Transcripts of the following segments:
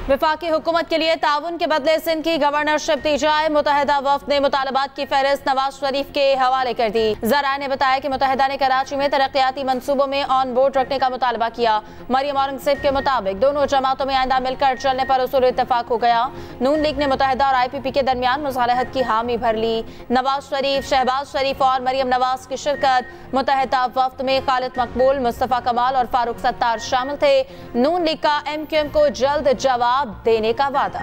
वफाकी हुकूमत के लिए ताउन के बदले सिंध की गवर्नरशिप दी जाए। मुतहदा वफ्द ने मुतालबात की फहरिस्त नवाज शरीफ के हवाले कर दी। ज़राए ने बताया कि मुतहदा ने कराची में तरक्याती मंसूबों में ऑन बोर्ड रखने का मुतालबा किया। मरियम औरंगजेब के मुताबिक दोनों जमातों में आइंदा मिलकर चलने पर उसूल इत्तफाक हो गया। नून लीग ने मुतहदा और IPP के दरमियान मुसालहत की हामी भर ली। नवाज शरीफ, शहबाज शरीफ और मरियम नवाज की शिरकत। मुतहदा वफ्द में खालिद मकबूल, मुस्तफ़ा कमाल और फारूक सत्तार शामिल थे। नून लीग का MQM को जल्द जवाब देने का वादा।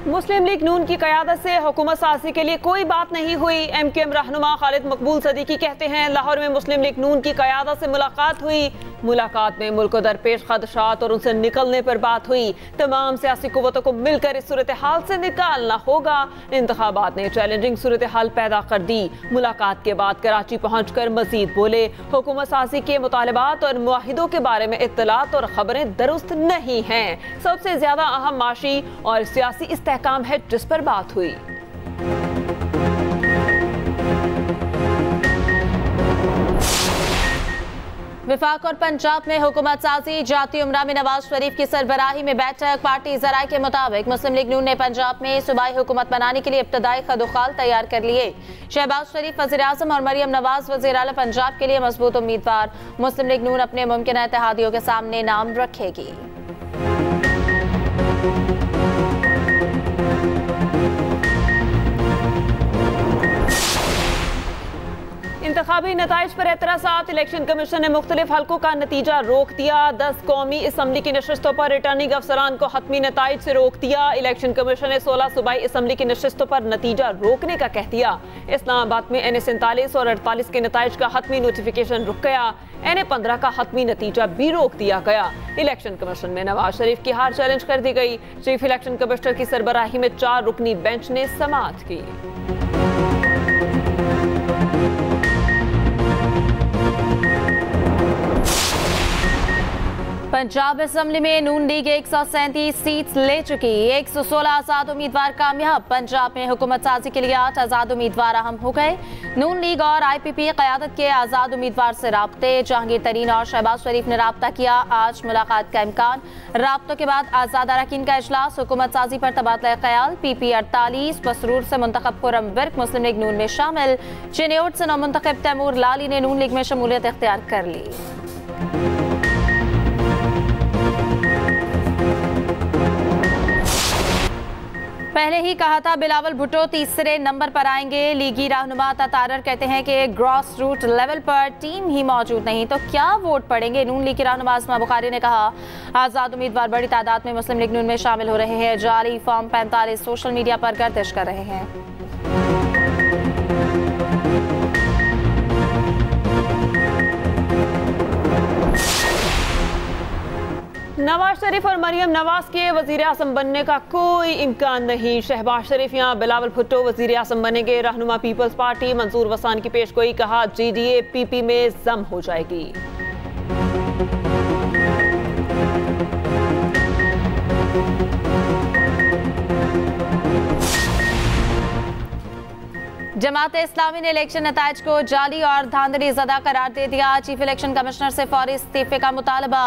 मुस्लिम लीग नून की क़यादत से हुकूमत साज़ी के लिए कोई बात नहीं हुई। MQM रहनुमा खालिद मकबूल सदीकी कहते हैं, लाहौर में मुस्लिम लीग नून की क़यादत से मुलाकात हुई। मुलाकात में मुल्क को दरपेश खदशात और उनसे निकलने पर बात हुई। तमाम सियासी कुव्वतों को मिलकर इस सूरत हाल से निकालना होगा। इंतखाबात ने चैलेंजिंग सूरत हाल पैदा कर दी। मुलाकात के बाद कराची पहुंचकर मजीद बोले, हुकूमत साज़ी के मुतालबात और मुआहिदों के बारे में इत्तलात और खबरें दुरुस्त नहीं हैं। सबसे ज्यादा अहम माशी और सियासी इस्तेहकाम है जिस पर बात हुई। विफाक और पंजाब में हुकूमत साजी। जाती उमरा में नवाज शरीफ की सरबराही में बैठक। पार्टी ज़राए के मुताबिक मुस्लिम लीग नून ने पंजाब में सूबाई हुकूमत बनाने के लिए इब्तदाई खदोखाल तैयार कर लिए। शहबाज शरीफ वज़ीर आज़म और मरियम नवाज वज़ीर आला पंजाब के लिए मजबूत उम्मीदवार। मुस्लिम लीग नून अपने मुमकिन इत्तेहादियों के सामने नाम रखेगी। इंतखाबी नताइज पर एतराज़ात। इलेक्शन कमीशन ने मुख्तलिफ हल्कों का नतीजा रोक दिया। 10 कौमी असम्बली की नशिस्तों पर रिटर्निंग अफसरान को हतमी नताइज से रोक दिया। इलेक्शन कमीशन ने 16 सूबाई असम्बली की नशिस्तों पर नतीजा रोकने का कह दिया। इस्लामाबाद में NA 47 और 48 के नताइज का हतमी नोटिफिकेशन रुक गया। NA 15 का हतमी नतीजा भी रोक दिया गया। इलेक्शन कमीशन में नवाज शरीफ की हार चैलेंज कर दी गई। चीफ इलेक्शन कमिश्नर की सरबराही में 4 रुकनी बेंच ने समाअत की। पंजाब असम्बली में नून लीग 137 सीट्स ले चुकी। 116 आज़ाद उम्मीदवार कामयाब। पंजाब में हुकूमत साजी के लिए 8 आज़ाद उम्मीदवार अहम हो गए। नून लीग और IPP क़यादत के आज़ाद उम्मीदवार से राब्ते। जहांगीर तरीन और शहबाज शरीफ ने राब्ता किया। आज मुलाकात का इम्कान। राब्तों के बाद आज़ाद अरकान का इजलास। हुकूमत साजी पर तबादला ख्याल। PP 48 बसरूर से मुंतखब खुर्रम विर्क मुस्लिम लीग नून में शामिल। चिन्योट से नौमुंतखब तैमूर लाली ने नून लीग में शमूलियत इख्तियार कर ली। पहले ही कहा था बिलावल भुट्टो तीसरे नंबर पर आएंगे। लीगी रहनुमा तातारर कहते हैं कि ग्रॉस रूट लेवल पर टीम ही मौजूद नहीं तो क्या वोट पड़ेंगे। नून लीग की रहनुमा अस्मा बुखारी ने कहा, आज़ाद उम्मीदवार बड़ी तादाद में मुस्लिम लीग नून में शामिल हो रहे हैं। जाली फॉर्म 45 सोशल मीडिया पर गर्दिश कर रहे हैं। नवाज शरीफ और मरियम नवाज के वजीर आज़म बनने का कोई इम्कान नहीं। शहबाज शरीफ या बिलावल भुट्टो वजीर आज़म बनेंगे। रहनुमा पीपल्स पार्टी मंसूर वसान की पेशगोई। कहा, GDA PP में जम हो जाएगी। जमात इस्लामी ने इलेक्शन नताइज को जाली और धांधली ज़दा करार दे दिया। चीफ इलेक्शन कमिश्नर से फौरी इस्तीफे का मुतालबा।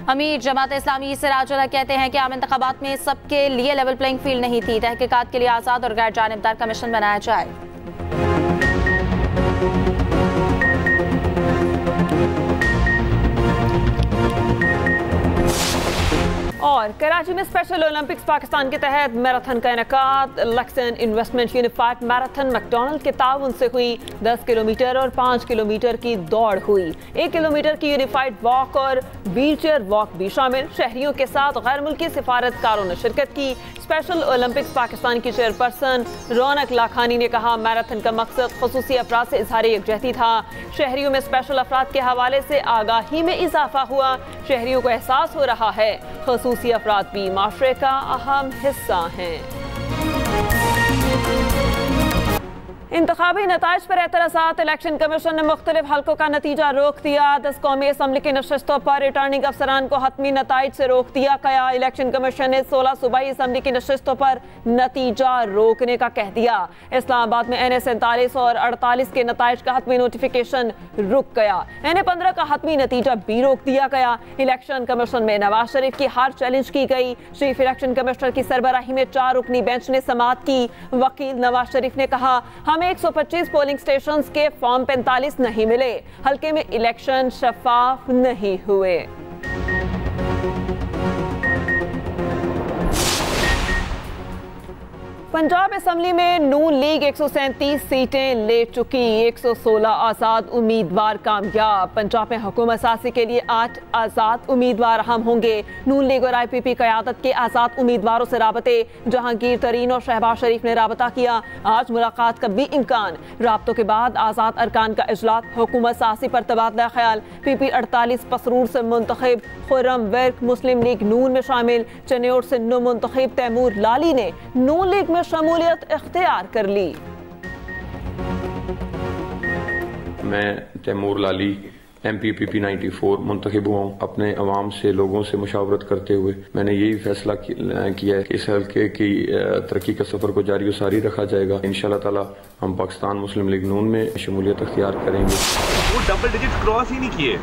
अमीर जमात इस्लामी सिराजुल हक कहते हैं कि आम इंतखाबात में सबके लिए लेवल प्लेइंग फील्ड नहीं थी। तहकीकात के लिए आज़ाद और गैर जानिबदार कमीशन बनाया जाए। और कराची में स्पेशल ओलंपिक्स पाकिस्तान के तहत मैराथन का इनेकाद। लक्सन इन्वेस्टमेंट यूनिफाइड मैराथन मैकडॉनल्ड के ताउन से हुई। 10 किलोमीटर और 5 किलोमीटर की दौड़ हुई। 1 किलोमीटर की यूनिफाइड वॉक और व्हीलचेयर वॉक भी शामिल। शहरियों के साथ गैर मुल्की सिफारतकारों ने शिरकत की। स्पेशल ओलंपिक्स पाकिस्तान की चेयरपर्सन रौनक लाखानी ने कहा, मैराथन का मकसद खसूसी अफराद से इजहार यकजहती था। शहरियों में स्पेशल अफराद के हवाले से आगाही में इजाफा हुआ। शहरियों को एहसास हो रहा है खसूसी अफराद भी माशरे का अहम हिस्सा हैं। इंतखाबी नताइज पर एतराज़ात। इलेक्शन कमीशन ने मुख्तलिफ हल्कों का नतीजा रोक दिया। 10 कौमी असम्बली की नशस्तों पर रिटर्निंग अफसरान को हतमी नताइज से रोक दिया गया। इलेक्शन कमीशन ने 16 सूबाई असम्बली की नशस्तों पर नतीजा रोकने का कह दिया। इस्लामाबाद में NA 47 और 48 के नताइज का हतमी नोटिफिकेशन रुक गया। NA 15 का हतमी नतीजा भी रोक दिया गया। इलेक्शन कमीशन में नवाज शरीफ की हार चैलेंज की गई। चीफ इलेक्शन कमिश्नर की सरबराही में 4 रुकनी बेंच ने समाअत की। वकील नवाज शरीफ ने कहा, हमें 125 पोलिंग स्टेशंस के फॉर्म 45 नहीं मिले, हल्के में इलेक्शन शफाफ नहीं हुए। पंजाब असम्बली में नून लीग 137 सीटें ले चुकी। 116 आज़ाद उम्मीदवार कामयाब। पंजाब में हुकूमत साजी के लिए 8 आज़ाद उम्मीदवार अहम होंगे। नून लीग और IPP क़यादत के आज़ाद उम्मीदवारों से राबते। जहांगीर तरीन और शहबाज शरीफ ने राबता किया। आज मुलाकात का भी इम्कान। राबतों के बाद आज़ाद अरकान का इजलास। हुकूमत साजी पर तबादला ख्याल। PP 48 पसरूर से मुंतखब खुर्रम विर्क मुस्लिम लीग नून में शामिल। चन्योर से मुंतखब तैमूर लाली ने नून लीग में शमूलियत इख्तियार कर ली। मैं तैमूर लाली MP PP 94 मुंतखब हुआ हूँ। अपने अवाम से लोगों से मुशावरत करते हुए मैंने यही फैसला किया है कि इस हल्के की तरक्की का सफर को जारी सारी रखा जाएगा। इंशाअल्लाह ताला हम पाकिस्तान मुस्लिम लीग नून में शमूलियत इख्तियार करेंगे। वो डबल डिजिट क्रॉस ही नहीं किए।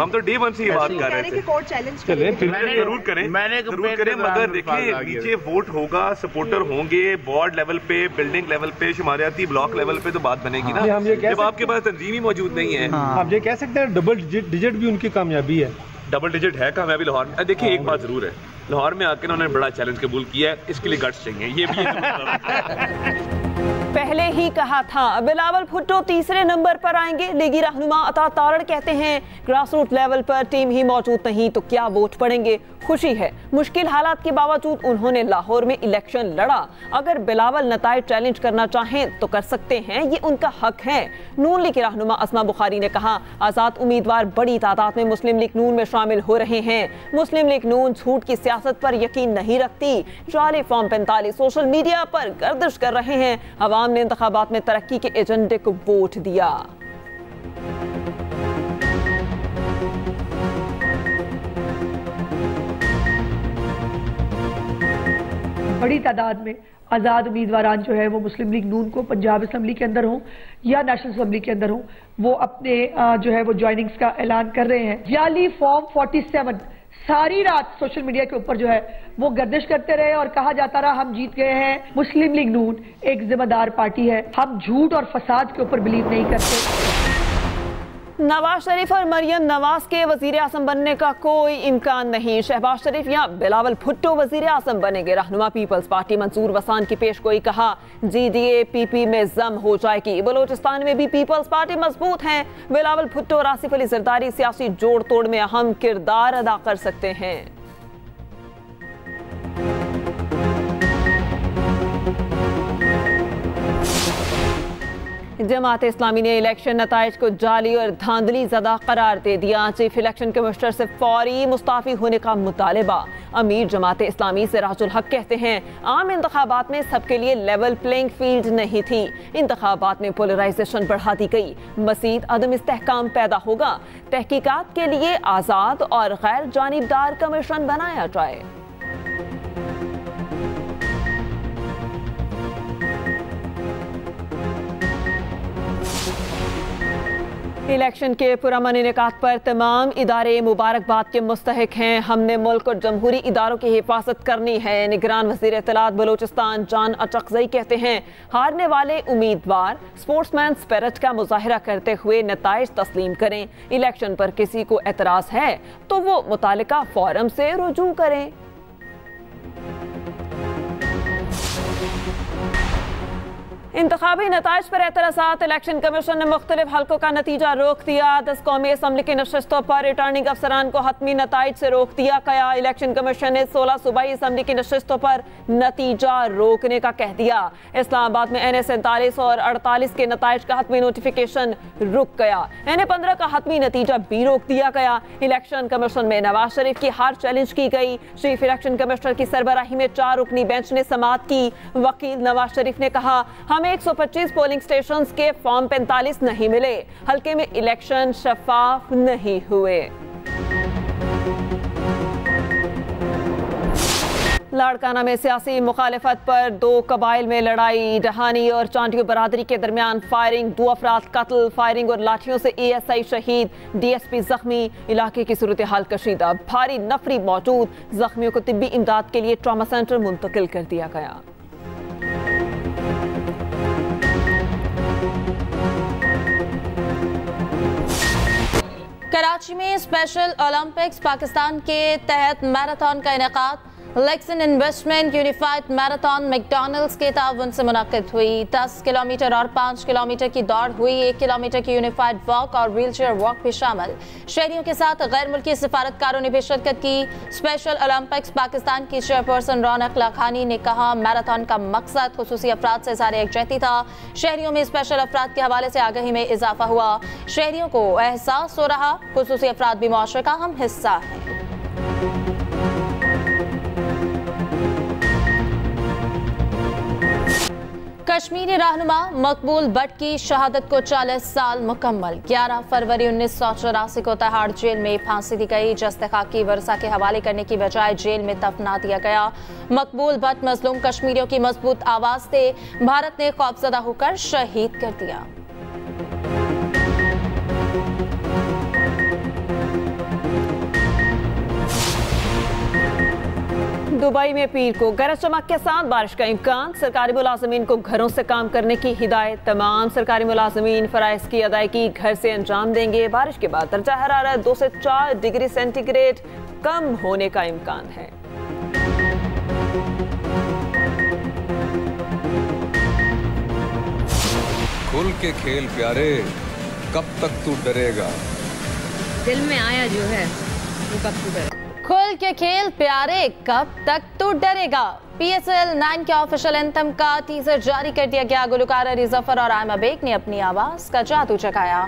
हम तो डे 1 से ये बात कर रहे थे। कोर्ट चैलेंज चले जरूर करें, मगर देखिए नीचे वोट होगा, सपोर्टर होंगे, वार्ड लेवल पे, बिल्डिंग लेवल पे, शुमारियाती ब्लॉक लेवल पे तो बात बनेगी ना। जब आपके पास तंजीम ही मौजूद नहीं है। हम ये कह सकते हैं डबल डिजिट भी उनकी कामयाबी है। डबल डिजिट है कामयाबी लाहौर में। देखिए एक बात जरूर है, लाहौर में आकर उन्होंने बड़ा चैलेंज कबूल किया है, इसके लिए गट्स चाहिए। ये भी पहले ही कहा था बिलावल भुट्टो तीसरे नंबर पर आएंगे। लीगी रहनुमा अता तारड़ कहते हैं, ग्रास रूट लेवल पर टीम ही मौजूद नहीं तो क्या वोट पड़ेंगे। खुशी है, मुश्किल हालात के बावजूद उन्होंने लाहौर में इलेक्शन लड़ा। अगर बिलावल नताइज चैलेंज करना चाहें तो कर सकते हैं, ये उनका हक है। नून लीग रहनुमा अस्मा बुखारी ने कहा, आज़ाद उम्मीदवार बड़ी तादाद में मुस्लिम लीग नून में शामिल हो रहे हैं। मुस्लिम लीग नून झूठ की सियासत पर यकीन नहीं रखती। जाली फॉर्म 45 सोशल मीडिया पर गर्दिश कर रहे हैं। अवाम ने इंतखाबात में तरक्की के एजेंडे को वोट दिया। बड़ी तादाद में आज़ाद उम्मीदवारान जो है वो मुस्लिम लीग नून को पंजाब असम्बली के अंदर हो या नेशनल असम्बली के अंदर हो, वो अपने जो है वो ज्वाइनिंग्स का ऐलान कर रहे हैं। जाली फॉर्म 47 सारी रात सोशल मीडिया के ऊपर जो है वो गर्दिश करते रहे और कहा जाता रहा हम जीत गए हैं। मुस्लिम लीग नून एक जिम्मेदार पार्टी है, हम झूठ और फसाद के ऊपर बिलीव नहीं करते। नवाज शरीफ और मरियम नवाज के वजीर आजम बनने का कोई इम्कान नहीं। शहबाज शरीफ या बिलावल भुट्टो वजीर आजम बनेंगे। रहनुमा पीपल्स पार्टी मंसूर वसान की पेशगोई कहा, GDA PP में जम हो जाएगी। बलोचिस्तान में भी पीपल्स पार्टी मजबूत है। बिलावल भुट्टो और आसिफ अली जरदारी सियासी जोड़ तोड़ में अहम किरदार अदा कर सकते हैं। जमात इस्लामी ने इलेक्शन नताइज को जाली और धांधली ज़दा करार दे दिया। चीफ इलेक्शन कमिश्नर से फौरी मुस्ताफी होने का मुतालबा। अमीर जमात इस्लामी सिराजुल हक कहते हैं, आम इंतखाबात में सबके लिए लेवल प्लेइंग फील्ड नहीं थी। इंतखाबात में पोलराइजेशन बढ़ा दी गई, मज़ीद अदम इस्तेहकाम पैदा होगा। तहकीकात के लिए आज़ाद और गैर जानिबदार कमीशन बनाया जाए। इलेक्शन के पुरअमन इनेकाद पर तमाम इदारे मुबारकबाद के मुस्तहिक हैं। हमने मुल्क और जमहूरी इदारों की हिफाजत करनी है। निगरान वज़ीर इत्तलात बलोचिस्तान जान अचकज़ई कहते हैं, हारने वाले उम्मीदवार स्पोर्ट्समैन स्पिरिट का मुजाहिरा करते हुए नताइज तस्लीम करें। इलेक्शन पर किसी को एतराज़ है तो वो मुतालिका फोरम से रुजू करें। इंतखाबी नताइज पर एतराज़ात। इलेक्शन कमीशन ने मुख्तलिफ हल्कों का नतीजा रोक दिया। 10 कौमी असम्बली की नशस्तों पर रिटर्निंग अफसरान को हतमी नताइज से रोक दिया गया। इलेक्शन कमीशन ने 16 सूबाई असम्बली की नशस्तों पर नतीजा रोकने का कह दिया। इस्लामाबाद में NA 47 और 48 के नताइज का हतमी नोटिफिकेशन रुक गया। NA 15 का हतमी नतीजा भी रोक दिया गया। इलेक्शन कमीशन में नवाज शरीफ की हार चैलेंज की गई। चीफ इलेक्शन कमिश्नर की सरबराही में 4 रुकनी बेंच ने समाअत की। वकील नवाज शरीफ ने कहा, हमें में 125 पोलिंग स्टेशन के फॉर्म 45 नहीं मिले। हल्के में इलेक्शन शफाफ नहीं हुए। लाड़काना में सियासी मुखालिफत पर 2 कबाइल में लड़ाई, डहानी और चांडियो बरादरी के दरमियान फायरिंग, 2 अफराद कत्ल, फायरिंग और लाठियों से ASI शहीद, DSP जख्मी। इलाके की सूरत हाल कशीदा, भारी नफरी मौजूद। जख्मियों को तिब्बी इमदाद के लिए ट्रॉमा सेंटर मुंतकिल कर दिया गया। कराची में स्पेशल ओलंपिक्स पाकिस्तान के तहत मैराथन का इनेकाद। लेक्सन इन्वेस्टमेंट यूनिफाइड मैराथन मैकडॉनल्ड्स के ताउन से मुनक्किद हुई। 10 किलोमीटर और 5 किलोमीटर की दौड़ हुई। 1 किलोमीटर की यूनिफाइड वॉक और व्हीलचेयर वॉक भी शामिल। शहरियों के साथ गैर मुल्की सफारतकारों ने भी शिरकत की। स्पेशल ओलंपिक्स पाकिस्तान की चेयरपर्सन रौनक लाखानी ने कहा, मैराथन का मकसद खुसूसी अफराद से इज़हार यकजहती था। शहरियों में स्पेशल अफराद के हवाले से आगाही में इजाफा हुआ। शहरियों को एहसास हो रहा खुसूसी अफराद भी मुआशरे का अहम हिस्सा है। कश्मीरी रहनुमा मकबूल भट्ट की शहादत को 40 साल मुकम्मल। 11 फरवरी 1984 को तिहाड़ जेल में फांसी दी गई। जस्ते खाकी वर्षा के हवाले करने की बजाय जेल में दफना दिया गया। मकबूल भट्ट मजलूम कश्मीरियों की मजबूत आवाज थे। भारत ने खौफजदा होकर शहीद कर दिया। दुबई में पीर को गरज चमक के साथ बारिश का इम्कान। सरकारी मुलाजमीन को घरों से काम करने की हिदायत। तमाम सरकारी मुलाजमीन फराइज की अदायगी घर से अंजाम देंगे। बारिश के बाद दर्जा हरारत 2 से 4 डिग्री सेंटीग्रेड कम होने का इम्कान है। खुल के खेल प्यारे, कब तक तू डरेगा। दिल में आया जो है वो कब तू डरेगा। खुल के खेल प्यारे, कब तक तू डरेगा। PSL 9 के ऑफिशियल एंथम का टीजर जारी कर दिया गया। गुलकार अली जफर और आयमा बेग ने अपनी आवाज का जादू जगाया।